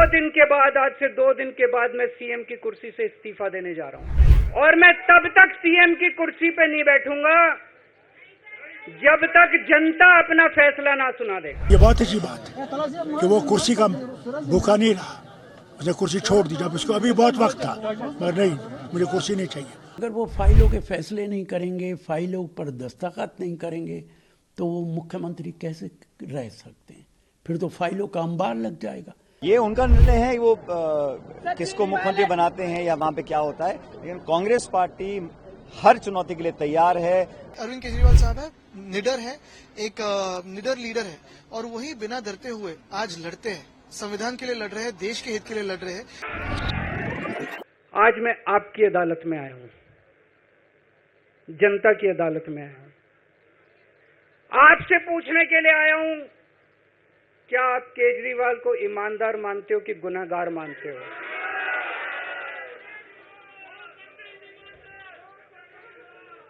दिन के बाद, आज से 2 दिन के बाद मैं सीएम की कुर्सी से इस्तीफा देने जा रहा हूं और मैं तब तक सीएम की कुर्सी पे नहीं बैठूंगा जब तक जनता अपना फैसला ना सुना दे। ये बहुत अच्छी बात है कि वो कुर्सी का भूखा नहीं रहा, उसने कुर्सी छोड़ दी। जब उसको अभी बहुत वक्त था, मगर नहीं, मुझे कुर्सी नहीं चाहिए। अगर वो फाइलों के फैसले नहीं करेंगे, फाइलों पर दस्तखत नहीं करेंगे, तो वो मुख्यमंत्री कैसे रह सकते हैं? फिर तो फाइलों का अंबार लग जाएगा। ये उनका निर्णय है, वो किसको मुख्यमंत्री बनाते हैं या वहाँ पे क्या होता है, लेकिन कांग्रेस पार्टी हर चुनौती के लिए तैयार है। अरविंद केजरीवाल साहब है, निडर है, एक निडर लीडर है और वही बिना डरते हुए आज लड़ते हैं, संविधान के लिए लड़ रहे हैं, देश के हित के लिए लड़ रहे हैं। आज मैं आपकी अदालत में आया हूं, जनता की अदालत में आया हूं, आपसे पूछने के लिए आया हूं, क्या आप केजरीवाल को ईमानदार मानते हो कि गुनहगार मानते हो?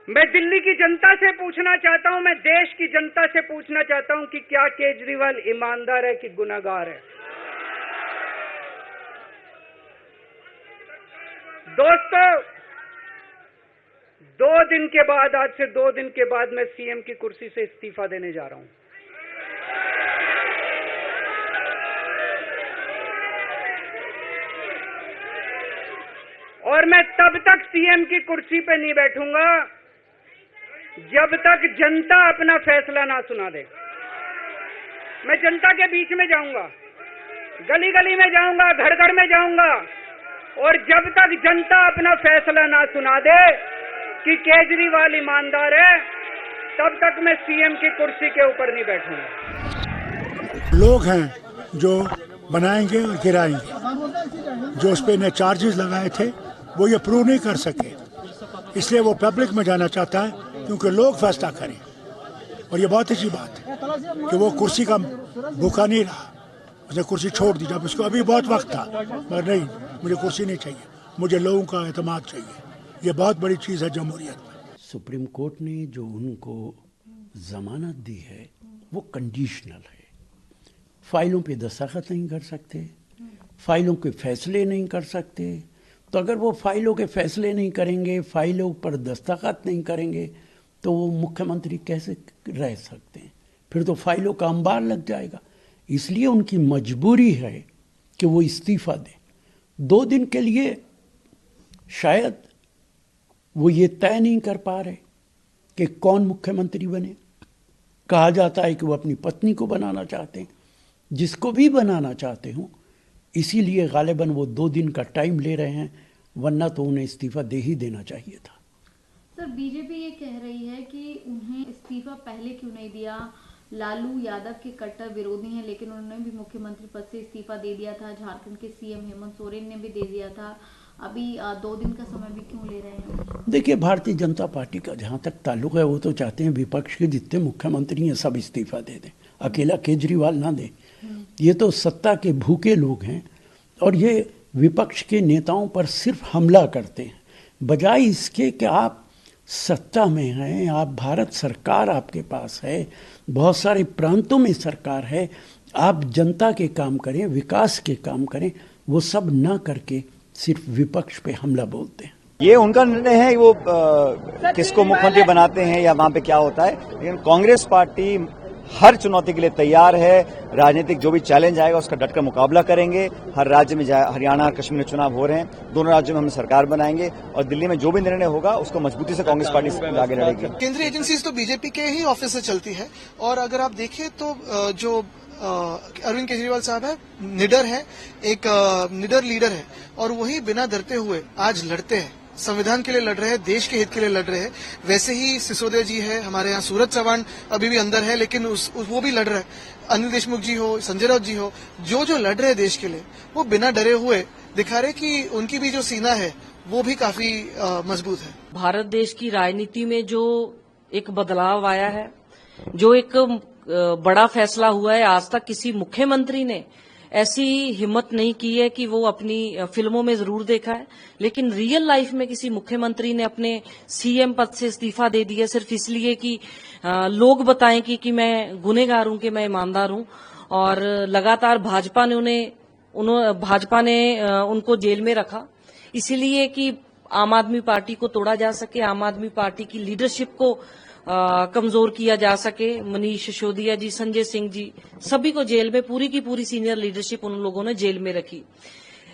मैं दिल्ली की जनता से पूछना चाहता हूं, मैं देश की जनता से पूछना चाहता हूं कि क्या केजरीवाल ईमानदार है कि गुनहगार है? दोस्तों, 2 दिन के बाद, आज से 2 दिन के बाद मैं सीएम की कुर्सी से इस्तीफा देने जा रहा हूं। और मैं तब तक सीएम की कुर्सी पे नहीं बैठूंगा जब तक जनता अपना फैसला ना सुना दे। मैं जनता के बीच में जाऊंगा, गली गली में जाऊंगा, घर घर में जाऊंगा, और जब तक जनता अपना फैसला ना सुना दे कि केजरीवाल ईमानदार है, तब तक मैं सीएम की कुर्सी के ऊपर नहीं बैठूंगा। लोग हैं जो बनाएंगे और गिराएंगे, जो उस पे ने चार्जेस लगाए थे वो ये प्रूव नहीं कर सके, इसलिए वो पब्लिक में जाना चाहता है क्योंकि लोग फैसला करें। और ये बहुत अच्छी बात है कि वो कुर्सी का भूखा नहीं रहा, उसने कुर्सी छोड़ दी। जब उसको अभी बहुत वक्त था, मगर नहीं, मुझे कुर्सी नहीं चाहिए, मुझे लोगों का एतमाद चाहिए। ये बहुत बड़ी चीज़ है जमहूरियत में। सुप्रीम कोर्ट ने जो उनको जमानत दी है वो कंडीशनल है। फाइलों पे दस्तखत नहीं कर सकते, फाइलों के फैसले नहीं कर सकते। तो अगर वो फाइलों के फैसले नहीं करेंगे, फाइलों पर दस्तखत नहीं करेंगे, तो वो मुख्यमंत्री कैसे रह सकते हैं? फिर तो फाइलों का अंबार लग जाएगा। इसलिए उनकी मजबूरी है कि वो इस्तीफा दें। 2 दिन के लिए शायद वो ये तय नहीं कर पा रहे कि कौन मुख्यमंत्री बने। कहा जाता है कि वो अपनी पत्नी को बनाना चाहते हैं, जिसको भी बनाना चाहते हों, इसीलिए गालिबन वो 2 दिन का टाइम ले रहे हैं, वरना तो उन्हें इस्तीफा दे ही देना चाहिए था। सर, बीजेपी ये कह रही है कि उन्हें इस्तीफा पहले क्यों नहीं दिया? लालू यादव के कट्टर विरोधी हैं, लेकिन उन्होंने भी मुख्यमंत्री पद से इस्तीफा दे दिया था। झारखंड के सीएम हेमंत सोरेन ने भी दे दिया था। अभी 2 दिन का समय भी क्यों ले रहे हैं? देखिए, भारतीय जनता पार्टी का जहाँ तक ताल्लुक है, वो तो चाहते हैं विपक्ष के जितने मुख्यमंत्री हैं सब इस्तीफा दे दें, अकेला केजरीवाल ना दे। ये तो सत्ता के भूखे लोग हैं और ये विपक्ष के नेताओं पर सिर्फ हमला करते हैं, बजाय इसके कि आप सत्ता में हैं, आप भारत सरकार आपके पास है, बहुत सारे प्रांतों में सरकार है, आप जनता के काम करें, विकास के काम करें। वो सब ना करके सिर्फ विपक्ष पे हमला बोलते हैं। ये उनका निर्णय है, वो किसको मुख्यमंत्री बनाते हैं या वहाँ पे क्या होता है, लेकिन कांग्रेस पार्टी हर चुनौती के लिए तैयार है। राजनीतिक जो भी चैलेंज आएगा उसका डटकर मुकाबला करेंगे। हर राज्य में हरियाणा और कश्मीर में चुनाव हो रहे हैं, दोनों राज्यों में हम सरकार बनाएंगे और दिल्ली में जो भी निर्णय होगा उसको मजबूती से कांग्रेस पार्टी आगे लड़ेगी। केंद्रीय एजेंसीज तो बीजेपी के ही ऑफिस से चलती है और अगर आप देखें तो जो अरविंद केजरीवाल साहब है, निडर है, एक निडर लीडर है और वही बिना डरते हुए आज लड़ते हैं, संविधान के लिए लड़ रहे हैं, देश के हित के लिए लड़ रहे हैं। वैसे ही सिसोदिया जी है, हमारे यहाँ सूरज चौहान अभी भी अंदर है, लेकिन वो भी लड़ रहे हैं। अनिल देशमुख जी हो, संजय राउत जी हो, जो लड़ रहे हैं देश के लिए, वो बिना डरे हुए दिखा रहे कि उनकी भी जो सीना है वो भी काफी मजबूत है। भारत देश की राजनीति में जो एक बदलाव आया है, जो एक बड़ा फैसला हुआ है, आज तक किसी मुख्यमंत्री ने ऐसी हिम्मत नहीं की है कि वो अपनी फिल्मों में जरूर देखा है, लेकिन रियल लाइफ में किसी मुख्यमंत्री ने अपने सीएम पद से इस्तीफा दे दिया सिर्फ इसलिए कि लोग बताएं कि मैं गुनहगार हूं कि मैं ईमानदार हूं। और लगातार भाजपा ने उन्हें भाजपा ने उनको जेल में रखा, इसीलिए कि आम आदमी पार्टी को तोड़ा जा सके, आम आदमी पार्टी की लीडरशिप को कमजोर किया जा सके। मनीष सिसोदिया जी, संजय सिंह जी, सभी को जेल में, पूरी की पूरी सीनियर लीडरशिप उन लोगों ने जेल में रखी।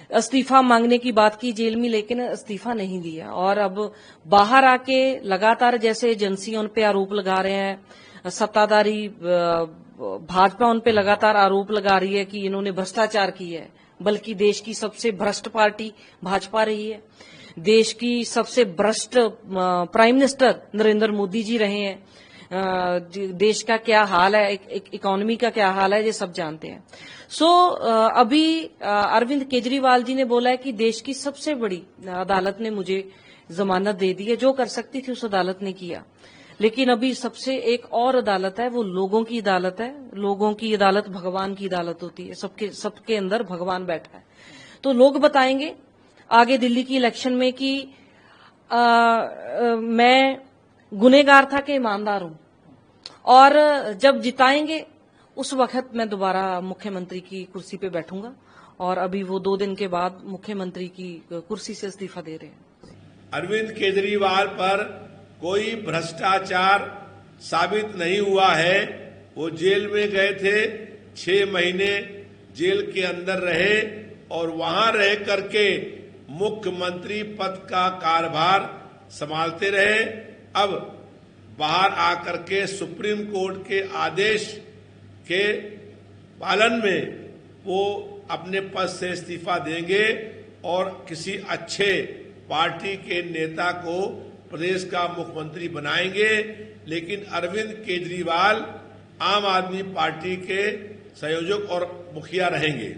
इस्तीफा मांगने की बात की जेल में, लेकिन इस्तीफा नहीं दिया। और अब बाहर आके लगातार जैसे एजेंसियां उन पे आरोप लगा रहे हैं, सत्ताधारी भाजपा उन पे लगातार आरोप लगा रही है कि इन्होंने भ्रष्टाचार किया है, बल्कि देश की सबसे भ्रष्ट पार्टी भाजपा रही है। देश की सबसे भ्रष्ट प्राइम मिनिस्टर नरेंद्र मोदी जी रहे हैं। देश का क्या हाल है, इकोनॉमी का क्या हाल है, ये सब जानते हैं। अभी अरविंद केजरीवाल जी ने बोला है कि देश की सबसे बड़ी अदालत ने मुझे जमानत दे दी है, जो कर सकती थी उस अदालत ने किया। लेकिन अभी सबसे एक और अदालत है, वो लोगों की अदालत है। लोगों की अदालत भगवान की अदालत होती है, सबके अंदर भगवान बैठा है। तो लोग बताएंगे आगे दिल्ली की इलेक्शन में कि मैं गुनहगार था कि ईमानदार हूं, और जब जिताएंगे उस वक्त मैं दोबारा मुख्यमंत्री की कुर्सी पे बैठूंगा। और अभी वो 2 दिन के बाद मुख्यमंत्री की कुर्सी से इस्तीफा दे रहे हैं। अरविंद केजरीवाल पर कोई भ्रष्टाचार साबित नहीं हुआ है। वो जेल में गए थे, 6 महीने जेल के अंदर रहे और वहां रह करके मुख्यमंत्री पद का कार्यभार संभालते रहे। अब बाहर आकर के सुप्रीम कोर्ट के आदेश के पालन में वो अपने पद से इस्तीफा देंगे और किसी अच्छे पार्टी के नेता को प्रदेश का मुख्यमंत्री बनाएंगे। लेकिन अरविंद केजरीवाल आम आदमी पार्टी के संयोजक और मुखिया रहेंगे।